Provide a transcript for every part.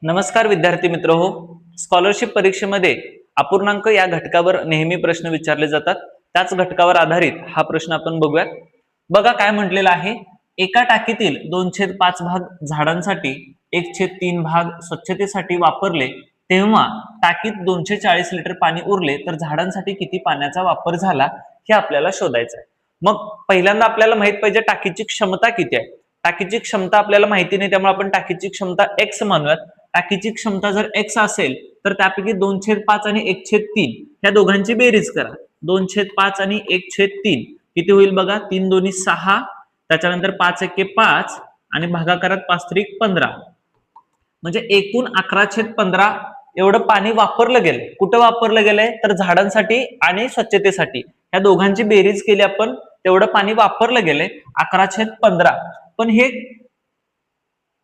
नमस्कार विद्यार्थी मित्र हो. स्कॉलरशिप परीक्षेमध्ये अपूर्णांक या घटकावर नेहमी प्रश्न विचारले जातात. त्याच घटकावर आधारित हा प्रश्न आपण बघूयात. बघा काय म्हटलेलं आहे. एका टाकीतील 2/5 भाग झाडांसाठी 1/3 भाग स्वच्छतेसाठी वापरले तेव्हा टाकीत 240 लिटर पाणी उरले तर झाडांसाठी किती पाण्याचा वापर झाला हे आपल्याला शोधायचं आहे. मग पहिल्यांदा आपल्याला माहित पाहिजे टाकीची क्षमता किती आहे. टाकीची क्षमता आपल्याला माहिती नाही, त्यामुळे आपण टाकीची क्षमता x मानूयात. टाकीची क्षमता जर x असेल तर त्यापैकी 2/5 आणि 1/3 ह्या दोघांची बेरीज करा. 2/5 आणि 1/3 किती होईल बघा. 3 दोन्ही 6, त्याच्यानंतर 5 एके 5 आणि भागाकारात 5 त्रिक 15, म्हणजे एकूण 11/15 एवढं पाणी वापरलं गेलंय. कुठं वापरलं गेलंय तर झाडांसाठी आणि स्वच्छतेसाठी ह्या दोघांची बेरीज केली आपण, तेवढं पाणी वापरलं गेलंय 11/15. पण हे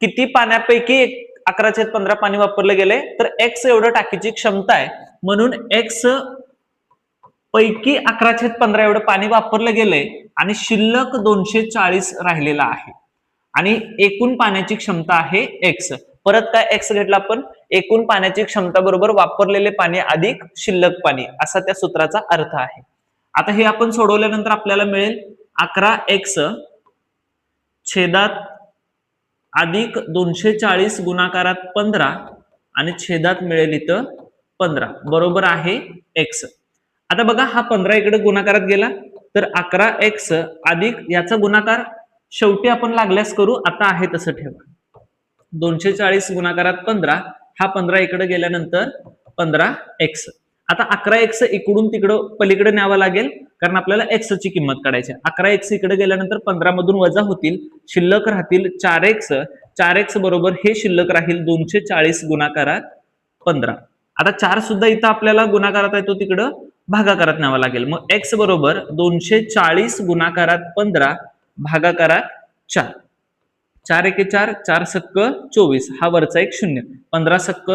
किती पाण्यापैकी 11/15 पाणी वापरलं गेलंय तर x एवढं टाकीची क्षमता आहे, म्हणून x पैकी 11/15 एवढं पाणी वापरलं गेलंय आणि शिल्लक 240 राहिलेला आहे आणि एकूण पाण्याची क्षमता आहे x. परत काय x घेतला आपण, एकूण पाण्याची क्षमता बरोबर वापरलेले पाणी अधिक शिल्लक पाणी, असा त्या सूत्राचा अर्थ आहे. आता हे आपण सोडवल्यानंतर आपल्याला मिळेल 11x छेदात अधिक 240 गुणाकारात 15 आणि छेदात मिळेल इथं 15 बरोबर आहे x. आता बघा हा 15 इकडे गुणाकारात गेला तर 11x अधिक याचा गुणाकार शेवटी आपण लागल्यास करू, आता आहे तसं ठेवा. 240 गुणाकारात 15, हा 15 इकडे गेल्यानंतर 15x. आता 11x इकडून तिकडं पलीकडे न्यावा लागेल कारण आपल्याला x ची किंमत काढायची. 11x इकडे गेल्यानंतर 15 मधून वजा होतील, शिल्लक राहतील 4x. 4x बरोबर हे शिल्लक राहील 240 गुणाकारात 15. आता 4 सुद्धा इथं आपल्याला गुणाकारात आहे, तो तिकडं भागाकारात न्यावा लागेल. मग x बरोबर 240 गुणाकारात 15 भागाकारात 4. 4 एके 4, 4 सक्क 24, हा वरचा एक 0, 15 सक्क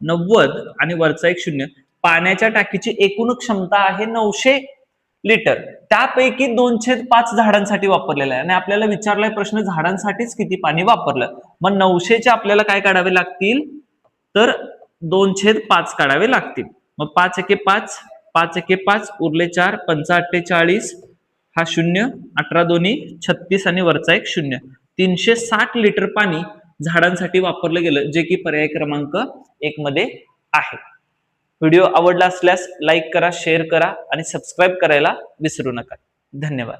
90 आणि वरचा एक 0. पाण्याच्या टाकीची एकूण क्षमता आहे 900 लिटर. त्यापैकी 2/5 झाडांसाठी वापरलेला आहे आणि आपल्याला विचारलाय प्रश्न झाडांसाठीच किती पाणी वापरलं. मग 900चे आपल्याला काय काढावे लागतील तर 2/5 काढावे लागतील. मग 5 एके 5, 5 एके 5 उरले 4, 5 48, हा 0, 18 दोन्ही 36 आणि वरचा एक 0. 360 लिटर पाणी झाडांसाठी वापरलं गेलं, जे की पर्याय क्रमांक 1 मध्ये आहे. व्हिडिओ आवडला असल्यास लाईक करा, शेअर करा आणि सबस्क्राईब करायला विसरू नका. धन्यवाद.